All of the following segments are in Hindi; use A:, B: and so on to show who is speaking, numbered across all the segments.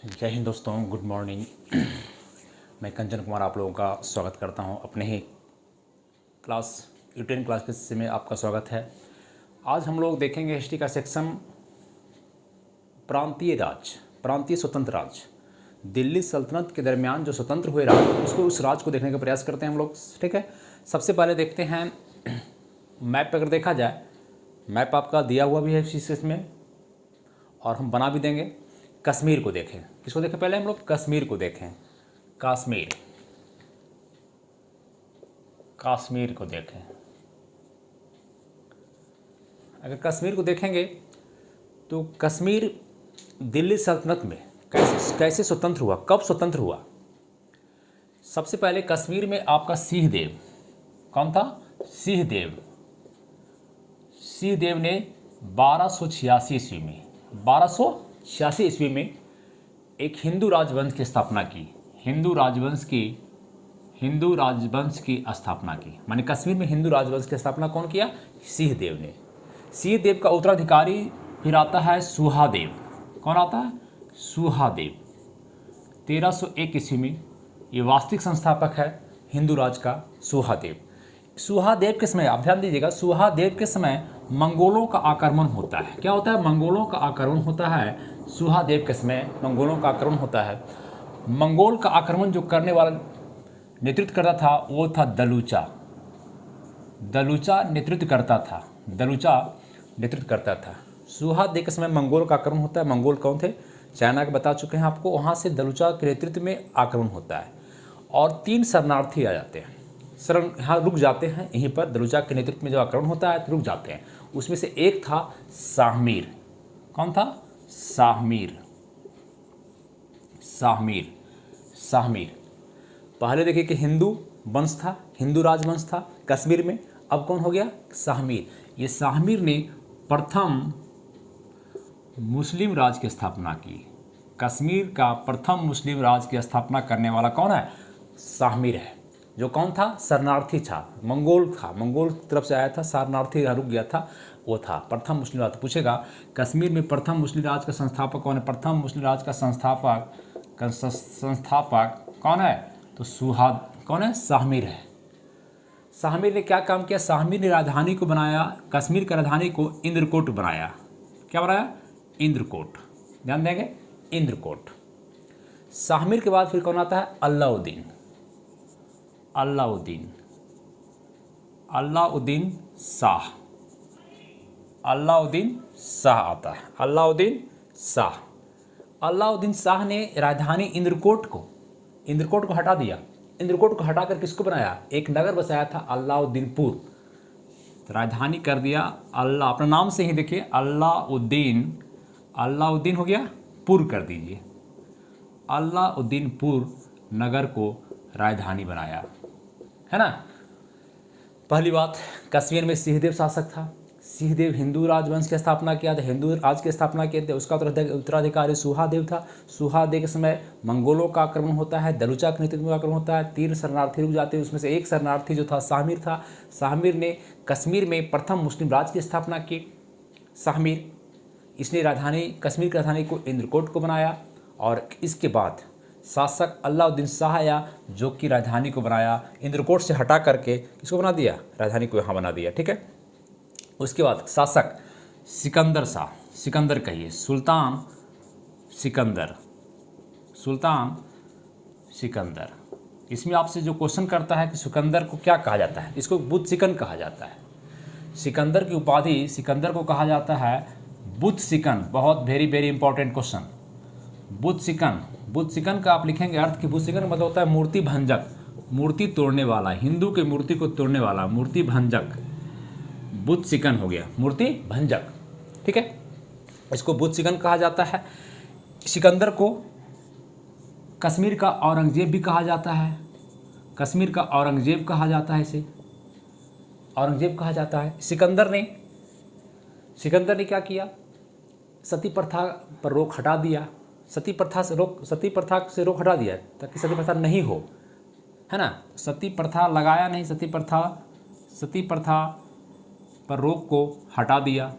A: जय हिंद दोस्तों, गुड मॉर्निंग। मैं कंचन कुमार आप लोगों का स्वागत करता हूं अपने ही क्लास यूटेन क्लास में आपका स्वागत है। आज हम लोग देखेंगे हिस्ट्री का सेक्शन प्रांतीय स्वतंत्र राज्य। दिल्ली सल्तनत के दरमियान जो स्वतंत्र हुए राज्य उसको उस राज्य को देखने का प्रयास करते हैं हम लोग। ठीक है, सबसे पहले देखते हैं मैप। अगर देखा जाए मैप आपका दिया हुआ भी है इसमें और हम बना भी देंगे। कश्मीर को देखें, किसको देखें पहले हम लोग कश्मीर को देखें। कश्मीर को देखें। अगर कश्मीर को देखेंगे तो कश्मीर दिल्ली सल्तनत में कैसे स्वतंत्र हुआ, कब स्वतंत्र हुआ। सबसे पहले कश्मीर में आपका सिंह देव, कौन था? सिंह देव ने 1286 ईस्वी में एक हिंदू राजवंश की स्थापना की। हिंदू राजवंश की स्थापना की, माने कश्मीर में हिंदू राजवंश की स्थापना कौन किया? सिंह देव ने। सिंह देव का उत्तराधिकारी फिर आता है सुहादेव। कौन आता है? सुहादेव। 1301 ईस्वी में ये वास्तविक संस्थापक है हिंदू राज का सुहादेव। सुहादेव के समय आप ध्यान दीजिएगा, सुहादेव के समय मंगोलों का आक्रमण होता है। क्या होता है? मंगोलों का आक्रमण होता है। सुहादेव के समय मंगोलों का आक्रमण होता है। मंगोल का आक्रमण जो करने वाला नेतृत्व करता था वो था दलूचा नेतृत्व करता था। सुहादेव के समय मंगोल का आक्रमण होता है। मंगोल कौन थे? चाइना के बता चुके हैं आपको। वहाँ से दलूचा के नेतृत्व में आक्रमण होता है और 3 शरणार्थी आ जाते हैं। यहाँ रुक जाते हैं, यहीं पर दलूचा के नेतृत्व में जो आक्रमण होता है तो रुक जाते हैं। उसमें से एक था शाहमीर। कौन था? शाहमीर। पहले देखिए कि हिंदू वंश था, हिंदू राजवंश था कश्मीर में। अब कौन हो गया? शाहमीर। ये शाहमीर ने प्रथम मुस्लिम राज की स्थापना की। कश्मीर का प्रथम मुस्लिम राज की स्थापना करने वाला कौन है? शाहमीर है। जो कौन था? शरणार्थी था, मंगोल था, मंगोल की तरफ से आया था, शरणार्थी रुक गया था, वो था प्रथम मुस्लिम राज। पूछेगा कश्मीर में प्रथम मुस्लिम राज का संस्थापक कौन है? प्रथम मुस्लिम राज का संस्थापक कौन है? तो कौन है? शाहमीर है। शाहमीर ने क्या काम किया? शाहमीर ने राजधानी को बनाया, कश्मीर की राजधानी को इंद्रकोट बनाया। क्या बनाया? इंद्रकोट। ध्यान देंगे, इंद्रकोट। शाहमीर के बाद फिर कौन आता है? अलाउद्दीन शाह आता है। अलाउद्दीन शाह ने राजधानी इंद्रकोट को हटा दिया। इंद्रकोट को हटाकर किसको बनाया? एक नगर बसाया था अलाउद्दीनपुर। तो राजधानी कर दिया अपना नाम से ही देखिए, अलाउद्दीन हो गया, पुर कर दीजिए। अलाउद्दीनपुर नगर को राजधानी बनाया, है ना। पहली बात, कश्मीर में सिंहदेव शासक था। सिंहदेव हिंदू राजवंश की स्थापना किया था, हिंदू राज की स्थापना किए थे। उसका उत्तराधिकारी सुहादेव था। सुहादेव के समय मंगोलों का आक्रमण होता है, दलूचा के नेतृत्व में आक्रमण होता है। 3 शरणार्थी रुक जाते हैं, उसमें से एक शरणार्थी जो था शाहमीर था। शाहमीर ने कश्मीर में प्रथम मुस्लिम राज की स्थापना की। शाहमीर इसने कश्मीर की राजधानी को इंद्रकोट को बनाया और इसके बाद शासक अलाउद्दीन शाह आया जो कि राजधानी को बनाया, इंद्रकोट से हटा करके इसको बना दिया, राजधानी को यहाँ बना दिया। ठीक है। उसके बाद शासक सुल्तान सिकंदर। इसमें आपसे जो क्वेश्चन करता है कि सिकंदर को क्या कहा जाता है? इसको बुद्ध सिकन कहा जाता है। सिकंदर की उपाधि, सिकंदर को कहा जाता है बुद्ध सिकन। बहुत वेरी इंपॉर्टेंट क्वेश्चन। बुद्ध सिकन का आप लिखेंगे अर्थ कि बुद्ध सिकन मतलब होता है मूर्ति भंजक, मूर्ति तोड़ने वाला, हिंदू के मूर्ति को तोड़ने वाला, मूर्ति भंजक। बुद्ध सिकन हो गया, मूर्ति भंजक। ठीक है, इसको बुद्ध सिकन कहा जाता है। सिकंदर को कश्मीर का औरंगजेब भी कहा जाता है। कश्मीर का औरंगजेब कहा जाता है, इसे औरंगजेब कहा जाता है। सिकंदर ने क्या किया? सती प्रथा पर रोक हटा दिया। सती प्रथा से रोक हटा दिया ताकि सती प्रथा नहीं हो, है ना। सती प्रथा लगाया नहीं, सती प्रथा पर रोक को हटा दिया।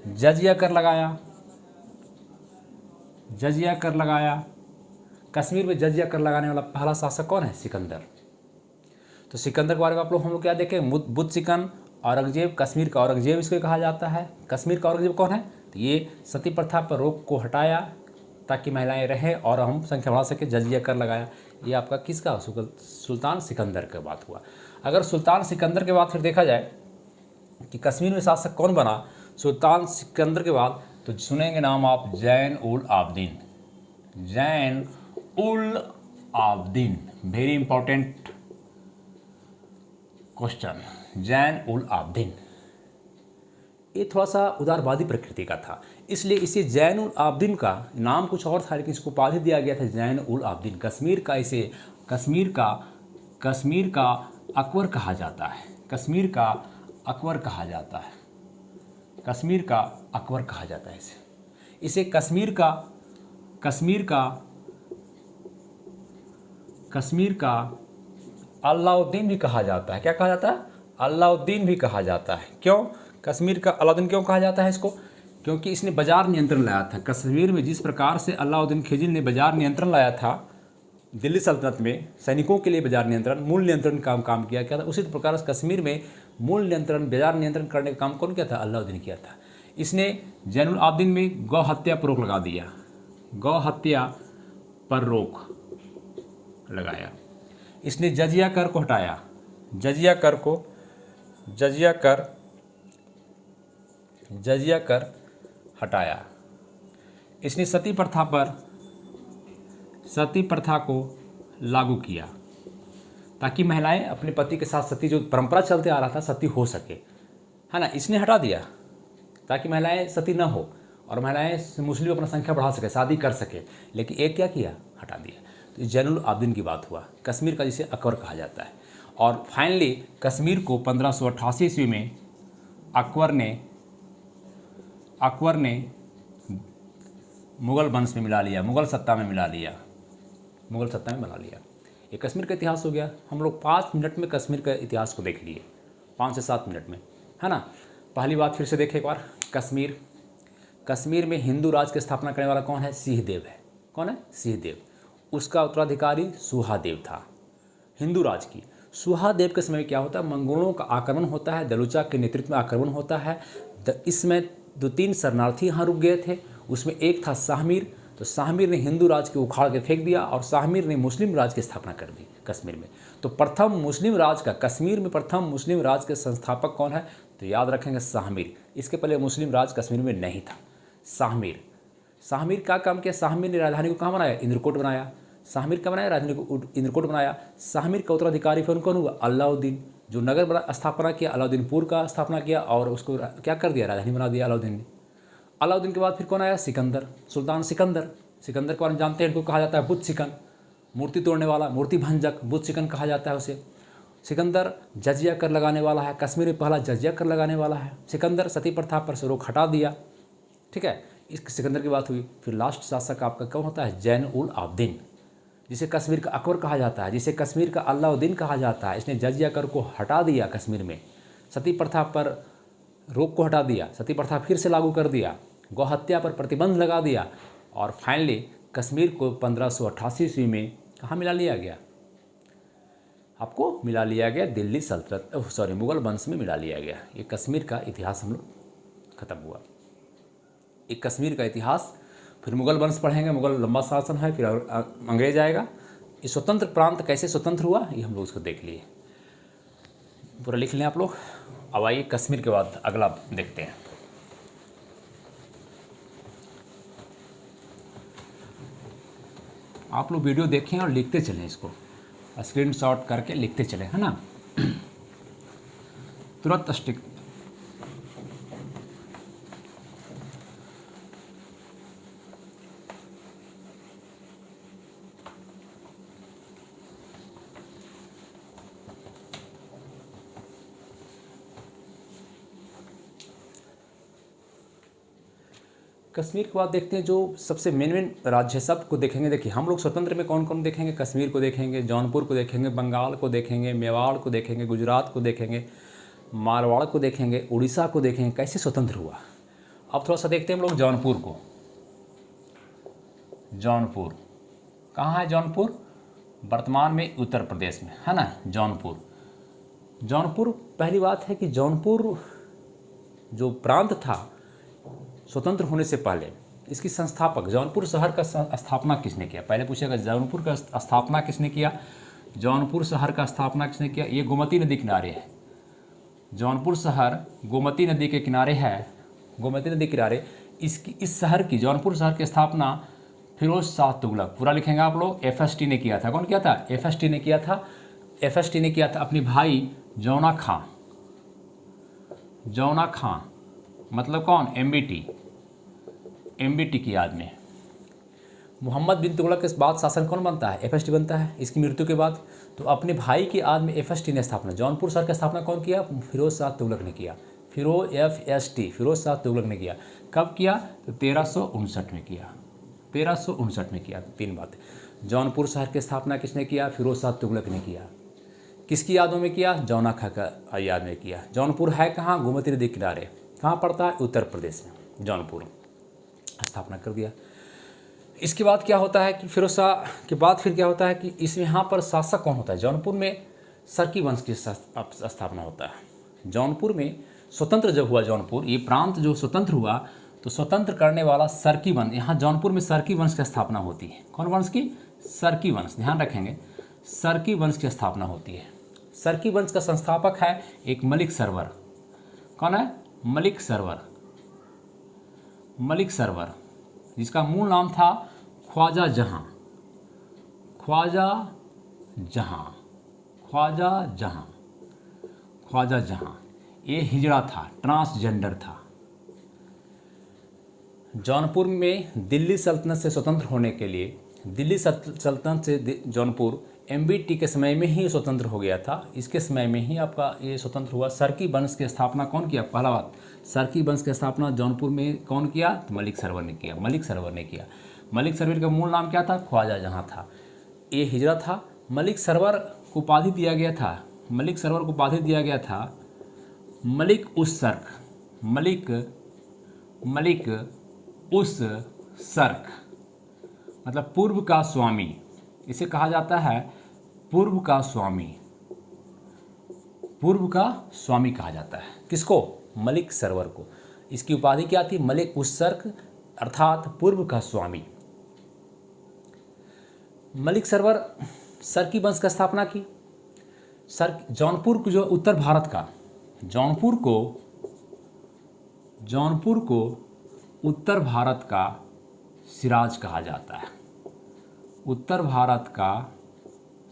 A: जजिया कर लगाया, जजिया कर लगाया। कश्मीर में जजिया कर लगाने वाला पहला शासक कौन है? सिकंदर। तो सिकंदर के बारे में आप लोग हम लोग क्या देखें? बुद्ध सिकन, औरंगजेब, कश्मीर का औरंगजेब इसको कहा जाता है। कश्मीर का औरंगजेब कौन है? तो ये सती प्रथा पर रोक को हटाया ताकि महिलाएं रहें और हम संख्या बढ़ा सके, जजिया कर लगाया। ये आपका किसका? सुल्तान सिकंदर की बात हुआ। अगर सुल्तान सिकंदर के बाद फिर देखा जाए कि कश्मीर में शासक कौन बना सुल्तान सिकंदर के बाद, तो सुनेंगे नाम आप Zain ul Abidin. Zain ul Abidin, very important question. Zain ul Abidin ये थोड़ा सा उदारवादी प्रकृति का था, इसलिए इसे जैन उल आबदीन का नाम कुछ और था, लेकिन इसको उपाधि दिया गया था जैन उल आबदीन। कश्मीर का अकबर कहा जाता है। कश्मीर का अकबर कहा जाता है। कश्मीर का अकबर कहा जाता है इसे कश्मीर का अलाउद्दीन भी कहा जाता है। क्या कहा जाता है? अलाउद्दीन भी कहा जाता है। क्यों कश्मीर का अलाउद्दीन क्यों कहा जाता है इसको? क्योंकि इसने बाजार नियंत्रण लाया था कश्मीर में। जिस प्रकार से अलाउद्दीन खिलजी ने बाजार नियंत्रण लाया था दिल्ली सल्तनत में, सैनिकों के लिए बाजार नियंत्रण, मूल्य नियंत्रण का काम किया था, उसी प्रकार से कश्मीर में मूल्य नियंत्रण, बाजार नियंत्रण करने का काम कौन किया था? अलाउद्दीन किया था। इसने जैनुल आबदीन में गौ हत्या पर रोक लगा दिया। गौ हत्या पर रोक लगाया। इसने जजिया कर को हटाया। जजिया कर हटाया। इसने सती प्रथा को लागू किया ताकि महिलाएं अपने पति के साथ सती, जो परंपरा चलते आ रहा था, सती हो सके, है ना। इसने हटा दिया ताकि महिलाएं सती न हो और महिलाएं मुस्लिम अपना संख्या बढ़ा सके, शादी कर सके। लेकिन एक क्या किया? हटा दिया। तो जैनुल आबदीन की बात हुआ, कश्मीर का जिसे अकबर कहा जाता है। और फाइनली कश्मीर को 1588 ईस्वी में अकबर ने मुग़ल वंश में मिला लिया, मुग़ल सत्ता में बना लिया। ये कश्मीर का इतिहास हो गया। हम लोग 5 मिनट में कश्मीर का इतिहास को देख लिए, 5 से 7 मिनट में, है ना। पहली बात फिर से देखें एक बार। कश्मीर में हिंदू राज की स्थापना करने वाला कौन है? सिंहदेव है। कौन है? सिंहदेव। उसका उत्तराधिकारी सुहादेव था। हिंदू राज की सुहादेव के समय क्या होता है? मंगोलों का आक्रमण होता है, दलुचा के नेतृत्व में आक्रमण होता है। इसमें 2-3 शरणार्थी यहाँ रुक गए थे, उसमें एक था शाहमीर। तो शाहमीर ने हिंदू राज को उखाड़ के फेंक दिया और शाहमीर ने मुस्लिम राज की स्थापना कर दी कश्मीर में। तो कश्मीर में प्रथम मुस्लिम राज के संस्थापक कौन है? तो याद रखेंगे शाहमीर। इसके पहले मुस्लिम राज कश्मीर में नहीं था। शाहमीर का काम किया? शाहमीर ने राजधानी को कहाँ बनाया? इंद्रकोट बनाया। शाहमीर का बनाया राजधानी को इंद्रकोट बनाया। शाहमीर का उत्तराधिकारी फिर कौन हुआ? अलाउद्दीन, जो नगर स्थापना किया, अलाउद्दीनपुर का स्थापना किया और उसको क्या कर दिया? राजधानी बना दिया अलाउद्दीन ने। अलाउद्दीन के बाद फिर कौन आया? सिकंदर, सुल्तान सिकंदर के बारे में जानते हैं। इनको कहा जाता है बुद्ध सिकन, मूर्ति तोड़ने वाला, मूर्ति भंजक, बुद्ध सिकन कहा जाता है उसे। सिकंदर जजिया कर लगाने वाला है, कश्मीर में पहला जजिया कर लगाने वाला है। सिकंदर सती प्रथा पर से रोक हटा दिया, ठीक है। इस सिकंदर की बात हुई। फिर लास्ट शासक आपका कौन होता है? जैन उल आबदीन, जिसे कश्मीर का अकबर कहा जाता है, जिसे कश्मीर का अलाउद्दीन कहा जाता है। इसने जजिया कर को हटा दिया कश्मीर में, सती प्रथा पर रोक को हटा दिया, सती प्रथा फिर से लागू कर दिया, गौ हत्या पर प्रतिबंध लगा दिया और फाइनली कश्मीर को 1588 ईस्वी में कहाँ मिला लिया गया? आपको मिला लिया गया दिल्ली सल्तनत, मुग़ल वंश में मिला लिया गया। ये कश्मीर का इतिहास हम लोग खत्म हुआ। एक कश्मीर का इतिहास, फिर मुग़ल वंश पढ़ेंगे, मुग़ल लंबा शासन है, फिर अंग्रेज आएगा। ये स्वतंत्र प्रांत कैसे स्वतंत्र हुआ ये हम लोग उसको देख लिए, पूरा लिख लें आप लोग। अब आइए कश्मीर के बाद अगला देखते हैं। आप लोग वीडियो देखें और लिखते चलें, इसको स्क्रीनशॉट करके लिखते चलें, है ना। तुरंत स्टिक। कश्मीर के बाद देखते हैं जो सबसे मेन राज्य है, सबको देखेंगे। देखिए हम लोग स्वतंत्र में कौन कौन देखेंगे? कश्मीर को देखेंगे, जौनपुर को देखेंगे, बंगाल को देखेंगे, मेवाड़ को देखेंगे, गुजरात को देखेंगे, मारवाड़ को देखेंगे, उड़ीसा को देखेंगे, कैसे स्वतंत्र हुआ। अब थोड़ा सा देखते हैं हम लोग जौनपुर को। जौनपुर। कहाँ है जौनपुर? वर्तमान में उत्तर प्रदेश में है ना, जौनपुर। जौनपुर, पहली बात है कि जौनपुर जो प्रांत था स्वतंत्र होने से पहले, इसकी संस्थापक, जौनपुर शहर का स्थापना किसने किया? पहले पूछेगा जौनपुर का स्थापना किसने किया, जौनपुर शहर का स्थापना किसने किया? ये गोमती नदी किनारे है, जौनपुर शहर गोमती नदी के किनारे है, गोमती नदी किनारे। इस शहर की, जौनपुर शहर की स्थापना फिरोज शाह तुगलक, पूरा लिखेंगे आप लोग, FST ने किया था। कौन किया था? FST ने किया था। FST ने किया था अपनी भाई जौना खां, जौना खां मतलब कौन? MBT की याद में। मोहम्मद बिन तुगलक के बाद शासन कौन बनता है? FST बनता है इसकी मृत्यु के बाद। तो अपने भाई की याद में FST ने स्थापना, जौनपुर शहर की स्थापना कौन किया? फिरोज शाह तुगलक ने किया। फिरोज शाह तुगलक ने किया। कब किया? तो 1359 में किया, 1359 में किया। तीन बातें, जौनपुर शहर की स्थापना किसने किया? फिरोज शाह तुगलक ने किया। किसकी यादों में किया? जौना खां का याद में किया। जौनपुर है कहाँ? गोमती नदी किनारे। कहाँ पड़ता है? उत्तर प्रदेश में। जौनपुर स्थापना कर दिया। इसके बाद क्या होता है कि फिरोज शाह के बाद फिर क्या होता है कि इसमें यहाँ पर शासक कौन होता है? जौनपुर में सरकी वंश की स्थापना होता है। जौनपुर में स्वतंत्र जब हुआ, जौनपुर ये प्रांत जो स्वतंत्र हुआ, तो स्वतंत्र करने वाला सरकी वंश, यहाँ जौनपुर में सरकी वंश की स्थापना होती है। कौन वंश की? सरकी वंश, ध्यान रखेंगे, सरकी वंश की स्थापना होती है। सरकी वंश का संस्थापक है एक मलिक सरवर। कौन है? मलिक सरवर। मलिक सरवर, जिसका मूल नाम था ख्वाजा जहां, ख्वाजा जहां, ख्वाजा जहां, ख्वाजा जहां। ये हिजड़ा था, ट्रांसजेंडर था। जौनपुर में दिल्ली सल्तनत से स्वतंत्र होने के लिए, दिल्ली सल्तनत से जौनपुर MBT के समय में ही स्वतंत्र हो गया था। इसके समय में ही आपका ये स्वतंत्र हुआ। सरकी वंश की स्थापना कौन किया? पहला बात, सरकी वंश की स्थापना जौनपुर में कौन किया? तो मलिक सरवर ने किया, मलिक सरवर ने किया। मलिक सरवर का मूल नाम क्या था? ख्वाजा जहां था। ये हिजरा था। मलिक सरवर को उपाधि दिया गया था, मलिक सरवर को उपाधि दिया गया था मलिक उस सर्क, मलिक उस सर्क मतलब पूर्व का स्वामी। इसे कहा जाता है पूर्व का स्वामी, पूर्व का स्वामी कहा जाता है। किसको? मलिक सरवर को। इसकी उपाधि क्या थी? मलिक उस सर्क अर्थात पूर्व का स्वामी। मलिक सरवर सरकी वंश का स्थापना की। जौनपुर को जो उत्तर भारत का, जौनपुर को उत्तर भारत का सिराज कहा जाता है। उत्तर भारत का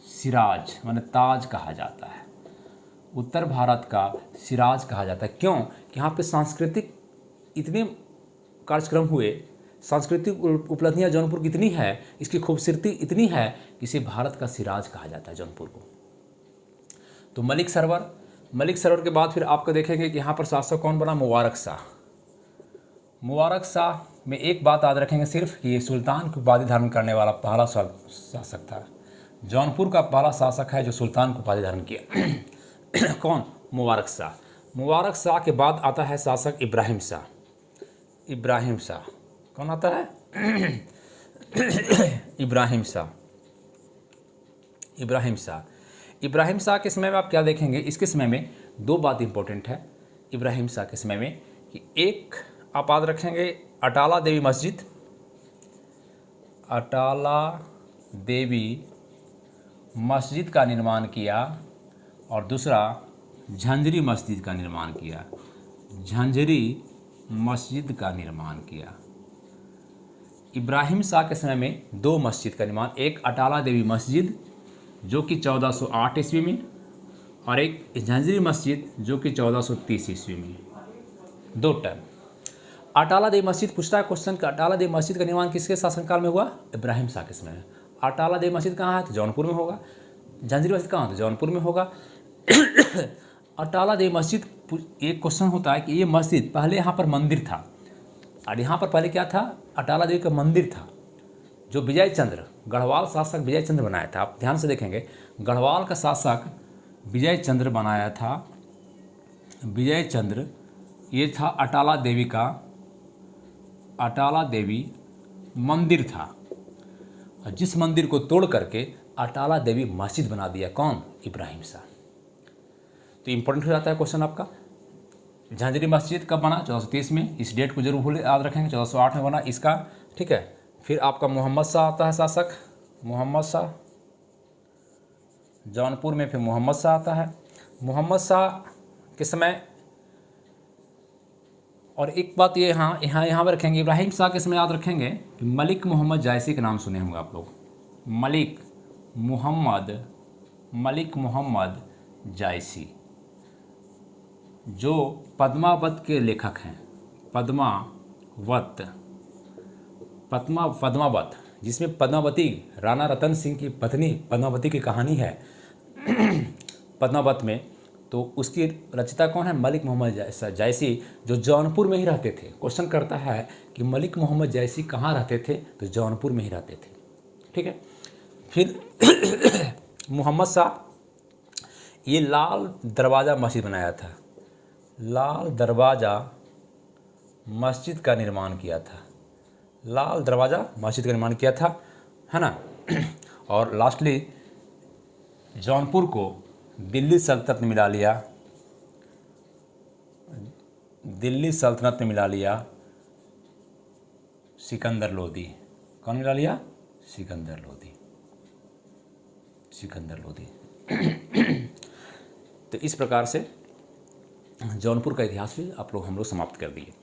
A: सिराज माने ताज कहा जाता है। उत्तर भारत का सिराज कहा जाता है। क्यों? कि यहाँ पे सांस्कृतिक इतने कार्यक्रम हुए, सांस्कृतिक उपलब्धियाँ जौनपुर की इतनी है, इसकी खूबसूरती इतनी है कि इसे भारत का सिराज कहा जाता है जौनपुर को। तो मलिक सरवर के बाद फिर आपको देखेंगे कि यहाँ पर शासक कौन बना? मुबारक शाह। मुबारक शाह में एक बात याद रखेंगे सिर्फ कि ये सुल्तान की उपाधि धारण करने वाला पहला शासक था। जौनपुर का पहला शासक है जो सुल्तान की उपाधि धारण किया। कौन? मुबारक शाह। मुबारक शाह के बाद आता है शासक इब्राहिम शाह। इब्राहिम शाह कौन आता है? इब्राहिम शाह। इब्राहिम शाह, इब्राहिम शाह के समय में आप क्या देखेंगे? इसके समय में दो बात इंपॉर्टेंट है इब्राहिम शाह के समय में कि एक आप याद रखेंगे अटाला देवी मस्जिद, अटाला देवी मस्जिद का निर्माण किया और दूसरा झंझरी मस्जिद का निर्माण किया। झंझरी मस्जिद का निर्माण किया। इब्राहिम शाह के समय में दो मस्जिद का निर्माण, एक अटाला देवी मस्जिद जो कि 1408 ईस्वी में और एक झंझरी मस्जिद जो कि 1430 ईस्वी में। दो टर्म। अटाला देवी मस्जिद पूछता है क्वेश्चन का, अटाला देवी मस्जिद का निर्माण किसके शासनकाल में हुआ? इब्राहिम शाह के समय में। अटाला देवी मस्जिद कहाँ है? तो जौनपुर में होगा। झंझरी मस्जिद कहाँ है? तो जौनपुर में होगा। अटाला देवी मस्जिद, एक क्वेश्चन होता है कि ये मस्जिद पहले यहाँ पर मंदिर था और यहाँ पर पहले क्या था? अटाला देवी का मंदिर था जो विजय चंद्र, गढ़वाल शासक विजय चंद्र बनाया था। आप ध्यान से देखेंगे, गढ़वाल का शासक विजय चंद्र बनाया था। विजय चंद्र, ये था अटाला देवी का, अटाला देवी मंदिर था। और जिस मंदिर को तोड़ करके अटाला देवी मस्जिद बना दिया, कौन? इब्राहिम शाह। तो इम्पोर्टेंट हो जाता है क्वेश्चन आपका। झांझरी मस्जिद कब बना? 1430 में। इस डेट को जरूर भूल याद रखेंगे, 1408 में बना इसका, ठीक है। फिर आपका मोहम्मद शाह आता है शासक, मोहम्मद शाह, जौनपुर में फिर मोहम्मद शाह आता है। मोहम्मद शाह के समय, और एक बात ये यहाँ पर रखेंगे, इब्राहिम शाह के समय याद रखेंगे कि मलिक मोहम्मद जायसी के नाम सुने होंगे आप लोग। मलिक मोहम्मद जायसी, जो पद्मावत के लेखक हैं। पद्मावत, जिसमें पद्मावती, राणा रतन सिंह की पत्नी पद्मावती की कहानी है पद्मावत में, तो उसकी रचयिता कौन है? मलिक मोहम्मद जायसी, जो जौनपुर में ही रहते थे। क्वेश्चन करता है कि मलिक मोहम्मद जायसी कहाँ रहते थे? तो जौनपुर में ही रहते थे, ठीक है। फिर मोहम्मद शाह, ये लाल दरवाज़ा मस्जिद बनाया था, लाल दरवाज़ा मस्जिद का निर्माण किया था, लाल दरवाज़ा मस्जिद का निर्माण किया था, है ना। और लास्टली जौनपुर को दिल्ली सल्तनत में मिला लिया, दिल्ली सल्तनत में मिला लिया सिकंदर लोदी। कौन मिला लिया? सिकंदर लोदी, सिकंदर लोदी। तो इस प्रकार से जौनपुर का इतिहास भी हम लोग समाप्त कर दिए।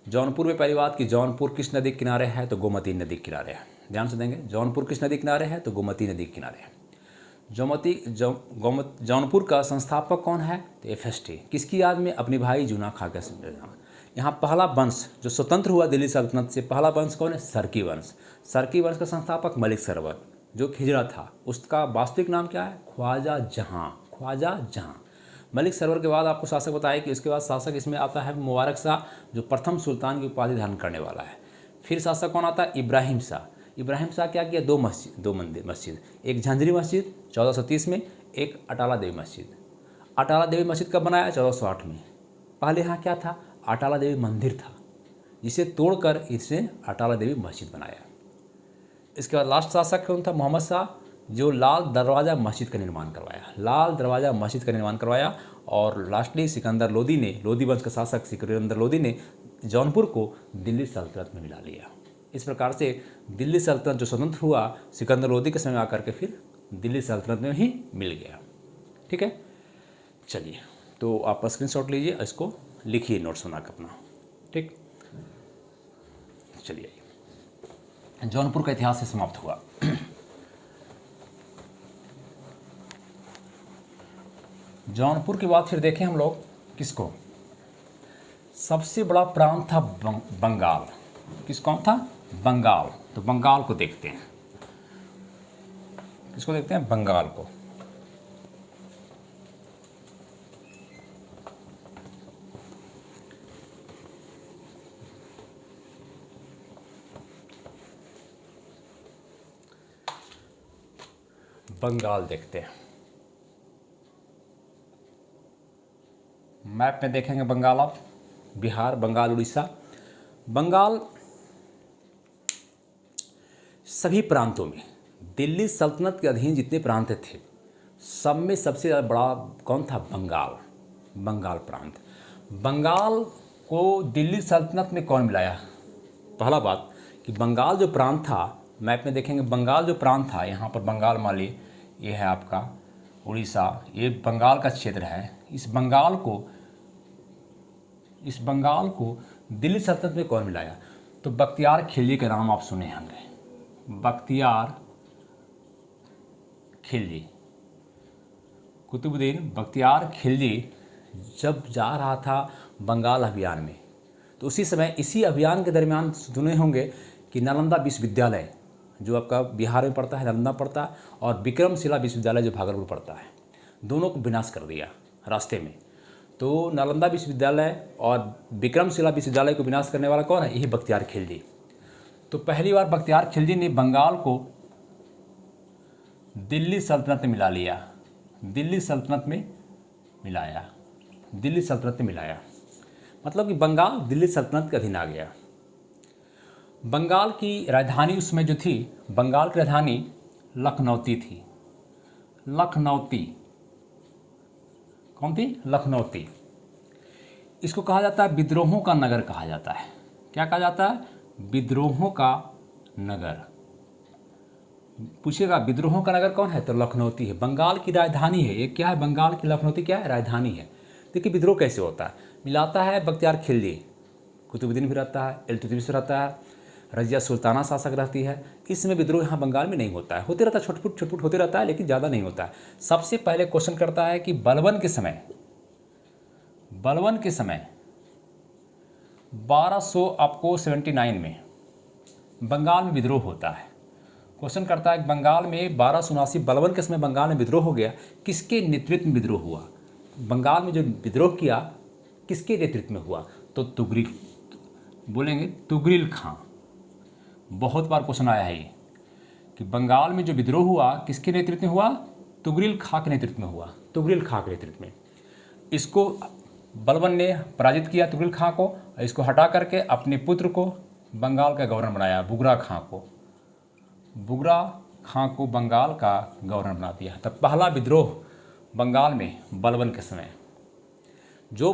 A: जौनपुर में पहली बात कि जौनपुर किस नदी के किनारे है? तो गोमती नदी के किनारे है। ध्यान से देंगे, जौनपुर किस नदी के किनारे है? तो गोमती नदी के किनारे है। जौनपुर का संस्थापक कौन है? तो FST। किसकी याद में? अपने भाई जूना खां के। यहाँ पहला वंश जो स्वतंत्र हुआ दिल्ली सल्तनत से, पहला वंश कौन है? सरकी वंश। सरकी वंश का संस्थापक मलिक सरवर, जो खिजरा था, उसका वास्तविक नाम क्या है? ख्वाजा जहां, ख्वाजा जहां। मलिक सरवर के बाद आपको शासक बताया कि उसके बाद शासक इसमें आता है मुबारक शाह, जो प्रथम सुल्तान की उपाधि धारण करने वाला है। फिर शासक कौन आता है? इब्राहिम शाह। इब्राहिम शाह क्या किया? दो मस्जिद, एक झांझरी मस्जिद 1430 में, एक अटाला देवी मस्जिद। अटाला देवी मस्जिद कब बनाया? 1408 में। पहले यहाँ क्या था? अटाला देवी मंदिर था, जिसे तोड़कर इसे अटाला देवी मस्जिद बनाया। इसके बाद लास्ट शासक कौन था? मोहम्मद शाह, जो लाल दरवाज़ा मस्जिद का निर्माण करवाया, लाल दरवाज़ा मस्जिद का निर्माण करवाया। और लास्टली सिकंदर लोदी ने, लोदी वंश का शासक सिकंदर लोदी ने जौनपुर को दिल्ली सल्तनत में मिला लिया। इस प्रकार से दिल्ली सल्तनत जो स्वतंत्र हुआ सिकंदर लोदी के समय आकर के फिर दिल्ली सल्तनत में ही मिल गया, ठीक है। चलिए, तो आप स्क्रीनशॉट लीजिए, इसको लिखिए नोट्स बनाकर अपना, ठीक। चलिए, जौनपुर का इतिहास से समाप्त हुआ। जौनपुर के बाद फिर देखें हम लोग किसको? सबसे बड़ा प्रांत था बंगाल। किस कौन था? बंगाल। तो बंगाल को देखते हैं, किसको देखते हैं? बंगाल को। बंगाल देखते हैं, मैप में देखेंगे बंगाल, आप बिहार, बंगाल, उड़ीसा। बंगाल सभी प्रांतों में, दिल्ली सल्तनत के अधीन जितने प्रांत थे सब में सबसे ज़्यादा बड़ा कौन था? बंगाल, बंगाल प्रांत। बंगाल को दिल्ली सल्तनत में कौन मिलाया? पहला बात कि बंगाल जो प्रांत था, मैप में देखेंगे बंगाल जो प्रांत था, यहाँ पर बंगाल मान ली, ये है आपका उड़ीसा, ये बंगाल का क्षेत्र है। इस बंगाल को दिल्ली सल्तनत में कौन मिलाया? तो बख्तियार खिलजी का नाम आप सुने होंगे। बख्तियार खिलजी, कुतुबुद्दीन बख्तियार खिलजी जब जा रहा था बंगाल अभियान में, तो उसी समय इसी अभियान के दरमियान सुने होंगे कि नालंदा विश्वविद्यालय जो आपका बिहार में पड़ता है, नालंदा पड़ता है, और विक्रमशिला विश्वविद्यालय जो भागलपुर पड़ता है, दोनों को विनाश कर दिया रास्ते में। तो नालंदा विश्वविद्यालय और विक्रमशिला विश्वविद्यालय को विनाश करने वाला कौन है? यही बख्तियार खिलजी। तो पहली बार बख्तियार खिलजी ने बंगाल को दिल्ली सल्तनत में मिला लिया, दिल्ली सल्तनत में मिलाया, दिल्ली सल्तनत में मिलाया, मतलब कि बंगाल दिल्ली सल्तनत के अधीन आ गया। बंगाल की राजधानी उसमें जो थी, बंगाल की राजधानी लखनौती थी। लखनौती कौन थी? लखनौती। इसको कहा जाता है विद्रोहों का नगर कहा जाता है। क्या कहा जाता है? विद्रोहों का नगर। पूछेगा विद्रोहों का नगर कौन है, तो लखनौती है। बंगाल की राजधानी है ये। क्या है? बंगाल की लखनौती क्या है? राजधानी है। देखिए विद्रोह कैसे होता है। मिलाता है बख्तियार खिलजी, कुतुबुद्दीन भी रहता है, इल्तुतमिश रहता है, रजिया सुल्ताना शासक रहती है। इसमें विद्रोह यहाँ बंगाल में नहीं होता है। होते रहता है, छुटपुट होते रहता है, लेकिन ज़्यादा नहीं होता है। सबसे पहले क्वेश्चन करता है कि बलबन के समय 1279 में बंगाल में विद्रोह होता है। क्वेश्चन करता है बंगाल में 1279 बलबन के समय बंगाल में विद्रोह हो गया, किसके नेतृत्व में विद्रोह हुआ? बंगाल में जो विद्रोह किया किसके नेतृत्व में हुआ? तो तुगरिल खां। बहुत बार क्वेश्चन आया है ये कि बंगाल में जो विद्रोह हुआ किसके नेतृत्व में हुआ? तुगरिल खां के नेतृत्व में हुआ। तुगरिल खां के नेतृत्व में इसको बलबन ने पराजित किया, तुगरिल खां को। इसको हटा करके अपने पुत्र को बंगाल का गवर्नर बनाया, बुगरा खां को बंगाल का गवर्नर बना दिया। तब पहला विद्रोह बंगाल में बलबन के समय। जो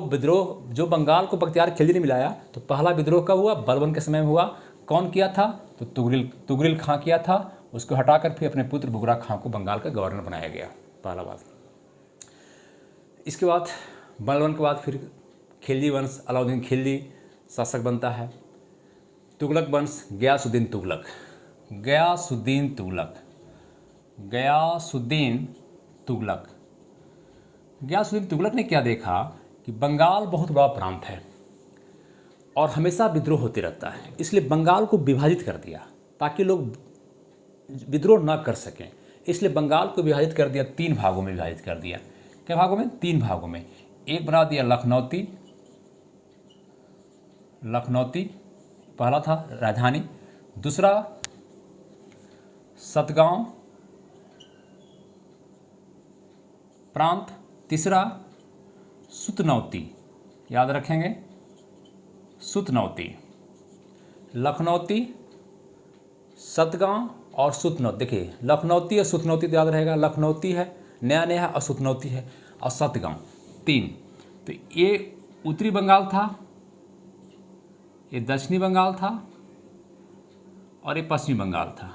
A: बंगाल को बख्तियार खिलजी ने मिलाया, तो पहला विद्रोह कब हुआ? बलबन के समय में हुआ। कौन किया था? तो तुगरिल खां किया था। उसको हटाकर फिर अपने पुत्र बुगरा खां को बंगाल का गवर्नर बनाया गया, पहला बात। इसके बाद बलबन के बाद फिर खिलजी वंश, अलाउद्दीन खिलजी शासक बनता है। तुगलक वंश, गयासुद्दीन तुगलक ने क्या देखा कि बंगाल बहुत बड़ा प्रांत है और हमेशा विद्रोह होते रहता है, इसलिए बंगाल को विभाजित कर दिया ताकि लोग विद्रोह ना कर सकें। इसलिए बंगाल को विभाजित कर दिया, 3 भागों में विभाजित कर दिया। क्या भागों में? 3 भागों में। एक बना दिया लखनौती पहला था राजधानी, दूसरा सतगांव प्रांत, तीसरा सुतनौती। याद रखेंगे, सुतनौती। लखनौती, सतगांव और सुतनौती। देखिए लखनौती और सुतनौती तो याद रहेगा। लखनौती है नया है और सुतनौती है और सतगांव, 3। तो ये उत्तरी बंगाल था, ये दक्षिणी बंगाल था और ये पश्चिमी बंगाल था।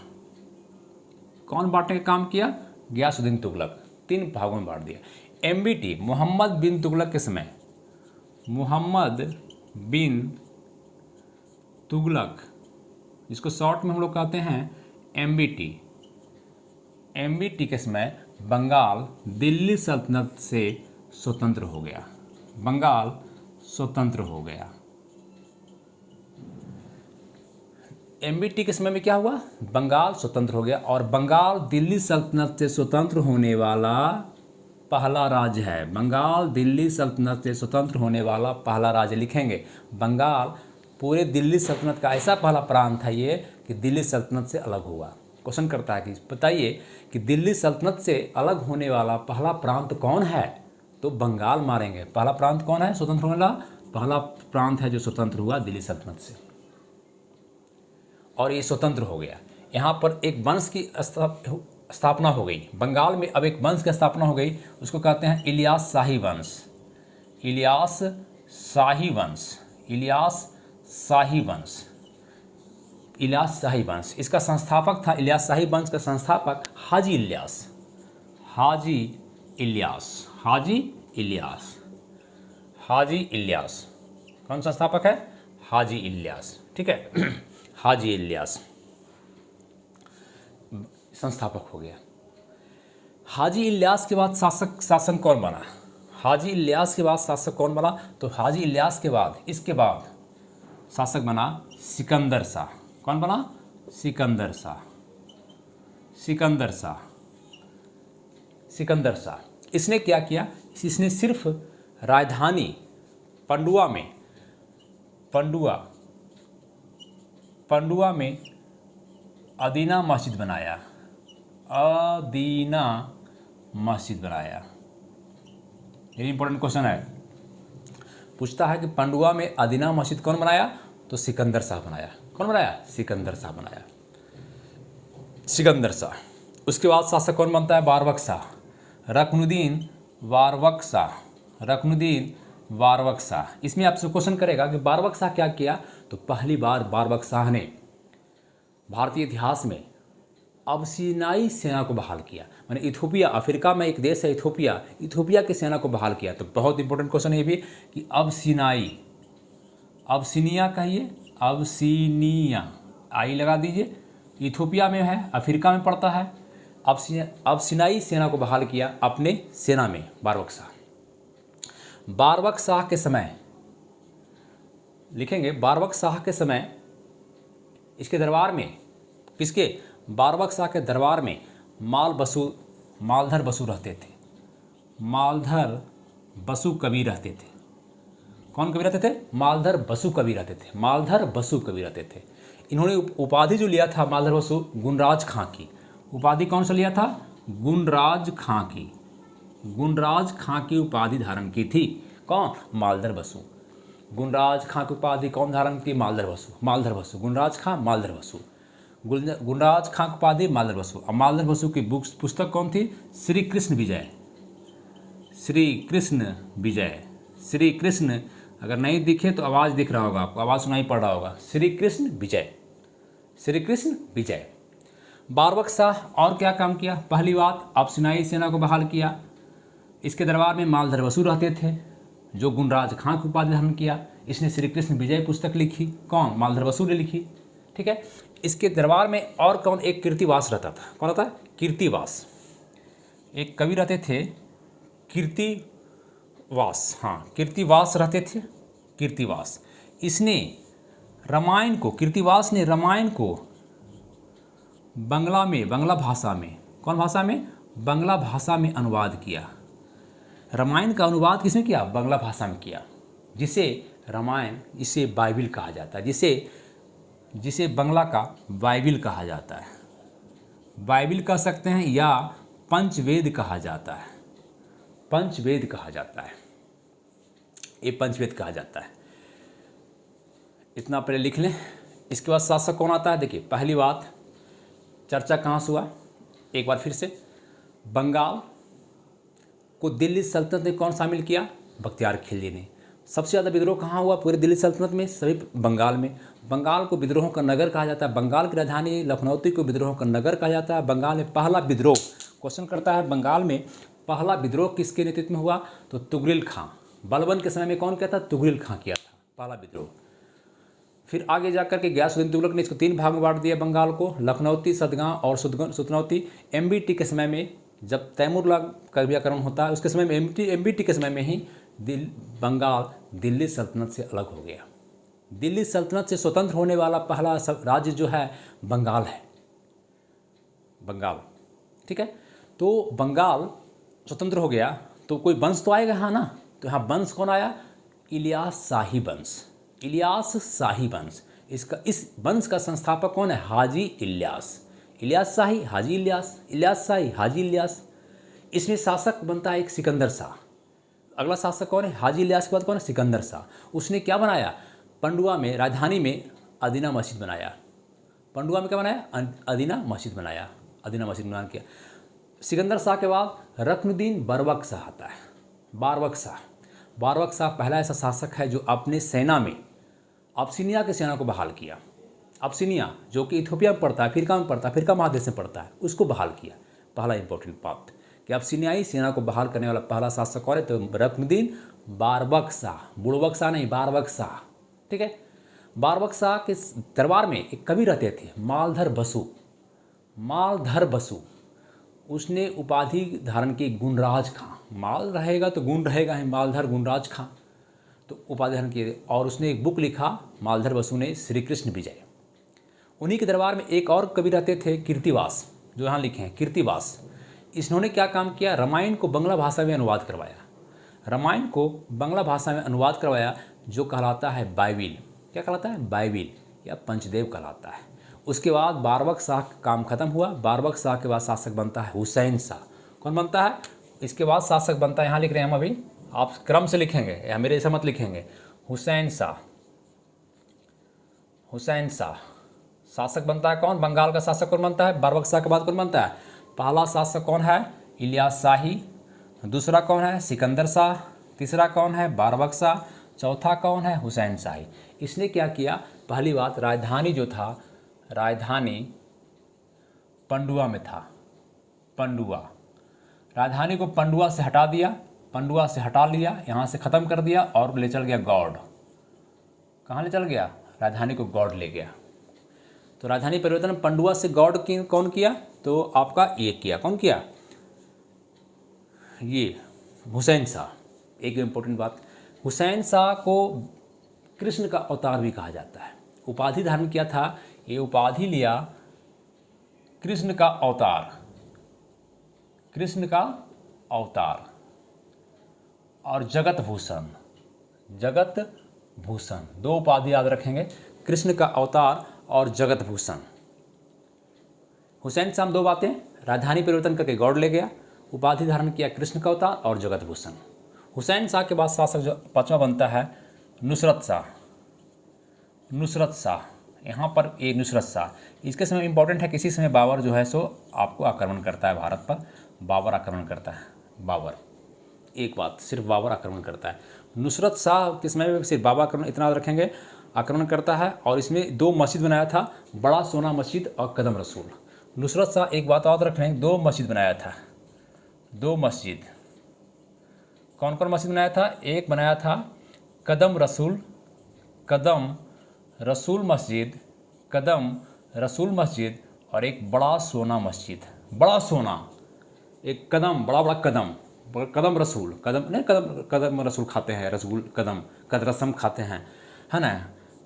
A: कौन बांटने का काम किया? गयासुद्दीन तुगलक। 3 भागों में बांट दिया। MBT मोहम्मद बिन तुगलक के समय, मोहम्मद बिन तुगलक, जिसको शॉर्ट में हम लोग कहते हैं MBT के समय बंगाल दिल्ली सल्तनत से स्वतंत्र हो गया। बंगाल स्वतंत्र हो गया। MBT के समय में क्या हुआ? बंगाल स्वतंत्र हो गया और बंगाल दिल्ली सल्तनत से स्वतंत्र होने वाला पहला राज्य है। बंगाल दिल्ली सल्तनत से स्वतंत्र होने वाला पहला राज्य। लिखेंगे बंगाल पूरे दिल्ली सल्तनत का ऐसा पहला प्रांत है ये कि दिल्ली सल्तनत से अलग हुआ। क्वेश्चन करता है कि बताइए कि दिल्ली सल्तनत से अलग होने वाला पहला प्रांत कौन है? तो बंगाल मारेंगे। पहला प्रांत कौन है स्वतंत्र होने वाला? पहला प्रांत है जो स्वतंत्र हुआ दिल्ली सल्तनत से, और ये स्वतंत्र हो गया। यहाँ पर एक वंश की स्थापना हो गई। बंगाल में अब एक वंश की स्थापना हो गई, उसको कहते हैं इलियास शाही वंश। इलियास शाही वंश। इसका संस्थापक था, इलियास शाही वंश का संस्थापक हाजी इलियास। कौन संस्थापक है? हाजी इलियास। ठीक है हाजी इलियास संस्थापक हो गया। हाजी इलियास के बाद शासन कौन बना? हाजी इलियास के बाद शासक कौन बना? तो हाजी इलियास के बाद इसके बाद शासक बना सिकंदर शाह। कौन बना? सिकंदर शाह। इसने क्या किया? इसने सिर्फ राजधानी पंडुआ में अदीना मस्जिद बनाया। ये इंपॉर्टेंट क्वेश्चन है, पूछता है कि पंडुआ में अदीना मस्जिद कौन बनाया? तो सिकंदर शाह बनाया। कौन बनाया? सिकंदर शाह बनाया, सिकंदर शाह। उसके बाद शासक कौन बनता है? बारबक शाह, रुकनुद्दीन बारबक शाह, रुकनुद्दीन बारबक शाह। इसमें आपसे क्वेश्चन करेगा कि बारबक शाह क्या किया? तो पहली बार बारबक शाह ने भारतीय इतिहास में अबसीनाई सेना को बहाल किया। मैंने इथोपिया, अफ्रीका में एक देश है इथोपिया, इथोपिया की सेना को बहाल किया। तो बहुत इंपॉर्टेंट क्वेश्चन है ये भी कि अबसीनाई, अबसीनिया कहिए, अबसीनिया, आई लगा दीजिए। इथोपिया में है, अफ्रीका में पड़ता है। अबसीनाई सेना को बहाल किया अपने सेना में बारबक शाह। बारबक शाह के समय लिखेंगे, बारबक शाह के समय इसके दरबार में, किसके? बारबक शाह के दरबार में मालधर बसु रहते थे, मालधर बसु कवि रहते थे। कौन कवि रहते थे? मालधर बसु कवि रहते थे, मालधर बसु कवि रहते थे। इन्होंने उपाधि जो लिया था मालधर बसु, गुणराज खां की उपाधि कौन सा लिया था? गुणराज खां की, गुणराज खां की उपाधि धारण की थी। कौन? मालधर बसु। गुणराज खां की उपाधि कौन धारण की? मालधर बसु, मालधर बसु, गुणराज खां, मालधर बसु, गुणराज खां की उपाधि मालधर बसु। अब मालधर बसु की पुस्तक कौन थी? श्री कृष्ण विजय, श्री कृष्ण विजय, श्री कृष्ण। अगर नहीं दिखे तो आवाज़ दिख रहा होगा आपको, आवाज़ सुनाई पड़ रहा होगा, श्री कृष्ण विजय, श्री कृष्ण विजय। बारबक शाह और क्या काम किया? पहली बात, अबसीनाई सेना को बहाल किया। इसके दरबार में मालधर बसु रहते थे, जो गुणराज खां की उपाधि धारण किया। इसने श्री कृष्ण विजय पुस्तक लिखी। कौन? मालधर बसु ने लिखी। ठीक है। इसके दरबार में और कौन? एक कीर्तिवास रहता था। कौन रहता है? कीर्तिवास। एक कवि रहते थे कीर्तिवास, हाँ कीर्तिवास रहते थे, कीर्तिवास। इसने रामायण को, कीर्तिवास ने रामायण को बंगला में, बंगला भाषा में, कौन भाषा में? बंगला भाषा में अनुवाद किया। रामायण का अनुवाद किसने किया? बंगला भाषा में किया, जिसे रामायण, इसे बाइबिल कहा जाता है, जिसे बंगला का बाइबिल कहा जाता है। बाइबिल कह सकते हैं या पंचवेद कहा जाता है, पंचवेद कहा जाता है, ये पंचवेद कहा जाता है। इतना पहले लिख लें। इसके बाद शासक कौन आता है? देखिए, पहली बात, चर्चा कहाँ से हुआ? एक बार फिर से, बंगाल को दिल्ली सल्तनत में कौन शामिल किया? बख्तियार खिलजी ने। सबसे ज़्यादा विद्रोह कहाँ हुआ पूरे दिल्ली सल्तनत में? सभी बंगाल में। बंगाल को विद्रोहों का नगर कहा जाता है। बंगाल की राजधानी लखनऊती को विद्रोहों का नगर कहा जाता है। बंगाल में पहला विद्रोह, क्वेश्चन करता है, बंगाल में पहला विद्रोह किसके नेतृत्व में हुआ? तो तुगरिल खां, बलबन के समय में कौन किया था? तुगरिल खां किया था पहला विद्रोह। फिर आगे जाकर के गयासुद्दीन तुगलक ने इसको 3 भाग में बांट दिया बंगाल को, लखनऊती, सतगांव और सुतनौती। एमबीटी के समय में, जब तैमूर का व्याकरण होता है, उसके समय में, एमबीटी के समय में ही बंगाल दिल्ली सल्तनत से अलग हो गया। दिल्ली सल्तनत से स्वतंत्र होने वाला पहला राज्य जो है बंगाल है, बंगाल। ठीक है। तो बंगाल स्वतंत्र हो गया तो कोई वंश तो आएगा हाँ ना। तो यहाँ वंश कौन आया? इलियास शाही वंश, इलियास शाही वंश। इस वंश का संस्थापक कौन है? हाजी इलियास। इलियास शाही, हाजी इलियास, इलियास शाही, हाजी इलियास। इसमें शासक बनता है एक सिकंदर शाह। अगला शासक कौन है? हाजी इलियास के बाद कौन है? सिकंदर शाह। उसने क्या बनाया? पंडुआ में, राजधानी में अदीना मस्जिद बनाया। पंडुआ में क्या बनाया? अदीना मस्जिद बनाया, अदीना मस्जिद निर्माण किया। सिकंदर शाह के बाद रुकनुद्दीन बरबक शाह आता है। बारबक शाह, बारबक शाह पहला ऐसा शासक है जो अपने सेना में अबसीनिया की सेना को बहाल किया। अबसीनिया जो कि इथोपिया में पड़ता है, अफ्रीका में पड़ता है, अफ्रीका महादेश में पड़ता है, उसको बहाल किया। पहला इंपॉर्टेंट बात कि अबसीनियाई सेना को बहाल करने वाला पहला शासक कौन है? तो रुकनुद्दीन बारबक शाह, बुड़बक शाह नहीं, बारबक शाह। ठीक है। बारबक शाह के दरबार में एक कवि रहते थे मालधर बसु, मालधर बसु। उसने उपाधि धारण की गुणराज खां, माल रहेगा तो गुण रहेगा है, मालधर गुणराज खां, तो उपाधि धारण किए। और उसने एक बुक लिखा मालधर बसु ने, श्री कृष्ण विजय। उन्हीं के दरबार में एक और कवि रहते थे कीर्तिवास, जो यहाँ लिखे हैं कीर्तिवास। इन्होंने क्या काम किया? रामायण को बंगला भाषा में अनुवाद करवाया, रामायण को बंगला भाषा में अनुवाद करवाया, जो कहलाता है बाइबिल। क्या कहलाता है? बाइबिल या पंचदेव कहलाता है। उसके बाद बारबक शाह का काम खत्म हुआ। बारबक शाह के बाद शासक बनता है हुसैन शाह। कौन बनता है? इसके बाद शासक बनता है, यहाँ लिख रहे हैं हम अभी, आप क्रम से लिखेंगे या मेरे ऐसा मत लिखेंगे, हुसैन शाह। हुसैन शाह। शासक बनता है कौन? बंगाल का शासक कौन बनता है? बारबक शाह के बाद कौन बनता है? पहला शासक कौन है? इलियास शाही। दूसरा कौन है? सिकंदर शाह। तीसरा कौन है? बारबक शाह। चौथा कौन है? हुसैन शाही। इसने क्या किया? पहली बात, राजधानी जो था, राजधानी पंडुआ में था। पंडुआ, राजधानी को पंडुआ से हटा दिया, पंडुआ से हटा लिया, यहाँ से ख़त्म कर दिया और ले चल गया गौड़। कहाँ ले चल गया? राजधानी को गौड़ ले गया। तो राजधानी परिवर्तन पंडुआ से गौड़ की कौन किया? तो आपका ये किया, कौन किया? ये हुसैन शाह। एक इम्पोर्टेंट बात, हुसैन शाह को कृष्ण का अवतार भी कहा जाता है। उपाधि धारण किया था, ये उपाधि लिया कृष्ण का अवतार, कृष्ण का अवतार और जगत भूषण। जगत भूषण दो उपाधि याद रखेंगे, कृष्ण का अवतार और जगत भूषण। हुसैन शाह दो बातें, राजधानी परिवर्तन करके गौड़ ले गया, उपाधि धारण किया कृष्ण का अवतार और जगत भूषण। हुसैन शाह के बाद शासक जो पांचवा बनता है नुसरत शाह। नुसरत शाह, यहाँ पर ये नुसरत शाह, इसके समय इंपॉर्टेंट है, किसी समय बाबर जो है सो आपको आक्रमण करता है भारत पर। बाबर आक्रमण करता है, बाबर, एक बात, सिर्फ बाबर आक्रमण करता है। नुसरत शाह के समय में सिर्फ बाबर आक्रमण, इतना याद रखेंगे, आक्रमण करता है। और इसमें दो मस्जिद बनाया था, बड़ा सोना मस्जिद और कदम रसूल। नुसरत शाह एक बात याद रख लें, दो मस्जिद बनाया था, दो मस्जिद। कौन कौन मस्जिद बनाया था? एक बनाया था कदम रसूल, कदम रसूल मस्जिद, कदम रसूल मस्जिद, और एक बड़ा सोना मस्जिद। बड़ा सोना, एक कदम, बड़ा बड़ा कदम, कदम रसूल, कदम नहीं, कदम रसूल खाते हैं, रसूल कदम, कदरसम खाते हैं, है ना।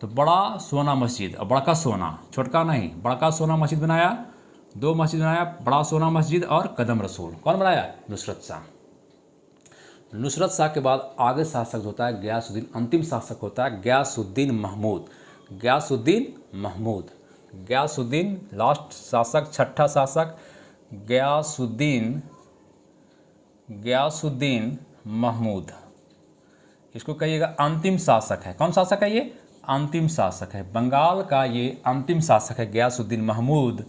A: तो बड़ा सोना मस्जिद और बड़का सोना, छोटका नहीं, बड़का सोना मस्जिद बनाया, दो मस्जिद बनाया, बड़ा सोना मस्जिद और कदम रसूल। कौन बनाया? नुसरत शाह। नुसरत शाह के बाद आगे शासक होता है गयासुद्दीन, अंतिम शासक होता है गयासुद्दीन महमूद। गयासुद्दीन महमूद, गयासुद्दीन लास्ट शासक, छठा शासक गयासुद्दीन, गयासुद्दीन महमूद। इसको कहिएगा अंतिम शासक है। कौन शासक है ये? अंतिम शासक है। बंगाल का ये अंतिम शासक है गयासुद्दीन महमूद।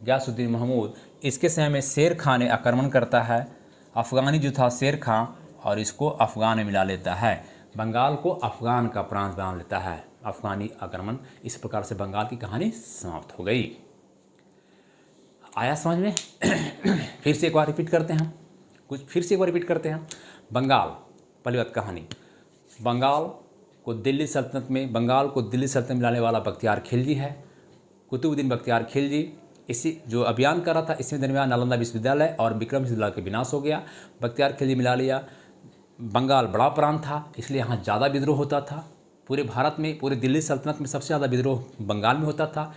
A: गयासुद्दीन महमूद, इसके समय में शेर खां ने आक्रमण करता है, अफ़गानी जो था शेर खां, और इसको अफ़गान में मिला लेता है, बंगाल को अफ़गान का प्रांत बना लेता है, अफ़गानी आक्रमण। इस प्रकार से बंगाल की कहानी समाप्त हो गई। आया समझ में? फिर से एक बार रिपीट करते हैं, कुछ फिर से एक बार रिपीट करते हैं। बंगाल, पहली बात कहानी, बंगाल को दिल्ली सल्तनत में, बंगाल को दिल्ली सल्तनत में लाने वाला बख्तियार खिलजी है, कुतुबुद्दीन बख्तियार खिलजी। इसी जो अभियान कर रहा था, इसमें दरमियान नालंदा विश्वविद्यालय और विक्रम विश्वविद्यालय का विनाश हो गया। बख्तियार खिलजी मिला लिया। बंगाल बड़ा प्रांत था, इसलिए यहाँ ज़्यादा विद्रोह होता था। पूरे भारत में, पूरे दिल्ली सल्तनत में सबसे ज़्यादा विद्रोह बंगाल में होता था।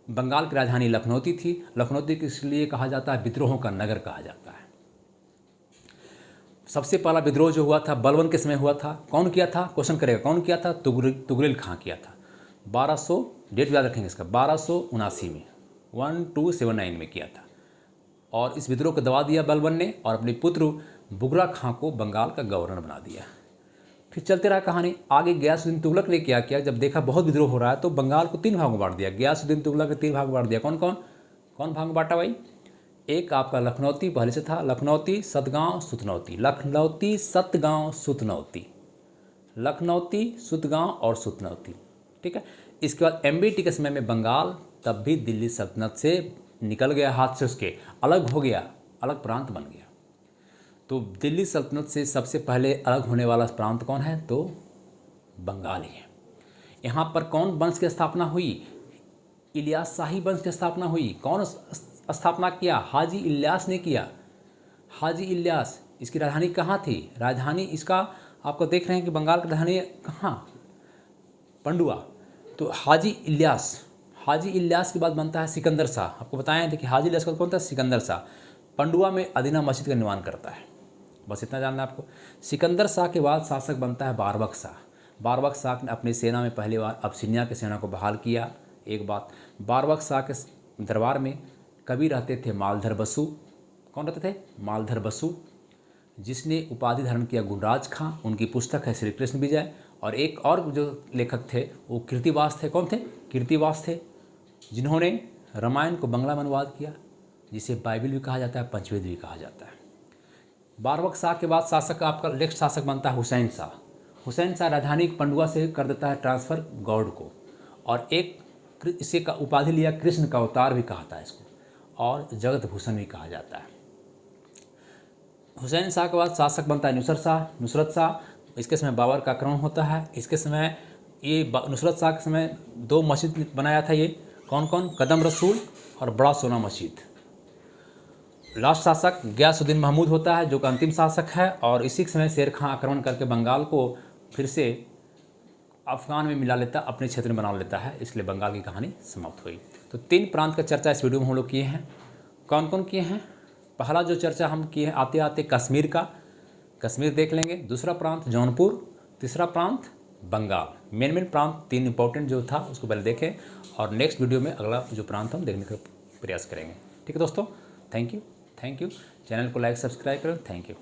A: बंगाल की राजधानी लखनऊ थी। लखनऊ को इसलिए कहा जाता है, विद्रोहों का नगर कहा जाता है। सबसे पहला विद्रोह जो हुआ था बलबन के समय हुआ था। कौन किया था? क्वेश्चन करेगा, कौन किया था? तुगरिल खां किया था। 1200, डेट याद रखेंगे इसका, 1279 में, 1279 में किया था। और इस विद्रोह को दबा दिया बलबन ने, और अपने पुत्र बुगरा खां को बंगाल का गवर्नर बना दिया। फिर चलते रहा कहानी आगे। गयासुद्दीन तुगलक ने क्या किया, जब देखा बहुत विद्रोह हो रहा है तो बंगाल को 3 भागों में बांट दिया। गयासुद्दीन तुगलक ने 3 भाग बांट दिया। कौन कौन कौन भाग में बांटा भाई? एक आपका लखनौती पहले से था, लखनौती, सतगांव, सुतनौती, लखनौती, सतगांव, सुतनौती, लखनौती, सुतगांव और सुतनौती, ठीक है। इसके बाद एमबीटी के समय में बंगाल तब भी दिल्ली सल्तनत से निकल गया, हाथ से उसके अलग हो गया, अलग प्रांत बन गया। तो दिल्ली सल्तनत से सबसे पहले अलग होने वाला प्रांत कौन है? तो बंगाल ही है। यहाँ पर कौन वंश की स्थापना हुई? इलियास शाही वंश की स्थापना हुई। कौन स्थापना किया? हाजी इलियास ने किया। हाजी इलियास। इसकी राजधानी कहाँ थी? राजधानी इसका आपको देख रहे हैं कि बंगाल की राजधानी कहाँ? पंडुआ। तो हाजी इलियास, हाजी इलियास के बाद बनता है सिकंदर शाह। आपको बताएं थे कि हाजी इलियास का कौन था? सिकंदर शाह। पंडुआ में अदीना मस्जिद का निर्माण करता है। बस इतना जानना है आपको। सिकंदर शाह के बाद शासक बनता है बारबक शाह। बारबक शाह ने अपनी सेना में पहली बार अबसिनिया की सेना को बहाल किया। एक बात, बारबक शाह के दरबार में कवि रहते थे मालधर बसु। कौन रहते थे? मालधर बसु, जिसने उपाधि धारण किया गुणराज खां। उनकी पुस्तक है श्री कृष्ण विजय, और एक और जो लेखक थे वो कीर्तिवास थे। कौन थे? कीर्तिवास थे, जिन्होंने रामायण को बांग्ला में अनुवाद किया, जिसे बाइबल भी कहा जाता है, पंचवेद भी कहा जाता है। बारबक शाह के बाद शासक आपका नेक्स्ट शासक बनता है हुसैन शाह। हुसैन शाह राजधानी पंडुआ से कर देता है ट्रांसफ़र गौड़ को, और एक इसे का उपाधि लिया, कृष्ण का अवतार भी कहा था इसको, और जगत भूषण भी कहा जाता है। हुसैन शाह के बाद शासक बनता है नुसरत शाह। इसके समय बाबर का आक्रमण होता है। इसके समय ये नुसरत शाह के समय 2 मस्जिद बनाया था। ये कौन कौन? कदम रसूल और बड़ा सोना मस्जिद। लास्ट शासक गयासुद्दीन महमूद होता है, जो कि अंतिम शासक है, और इसी समय शेर खां आक्रमण करके बंगाल को फिर से अफगान में मिला लेता, अपने क्षेत्र में बना लेता है, इसलिए बंगाल की कहानी समाप्त हुई। तो 3 प्रांत का चर्चा इस वीडियो में हम लोग किए हैं। कौन कौन किए हैं? पहला जो चर्चा हम किए हैं आते आते कश्मीर का, कश्मीर देख लेंगे। दूसरा प्रांत जौनपुर, तीसरा प्रांत बंगाल। मेन प्रांत 3 इंपॉर्टेंट जो था उसको पहले देखें, और नेक्स्ट वीडियो में अगला जो प्रांत हम देखने का प्रयास करेंगे। ठीक है दोस्तों, थैंक यू। चैनल को लाइक सब्सक्राइब करें। Thank you.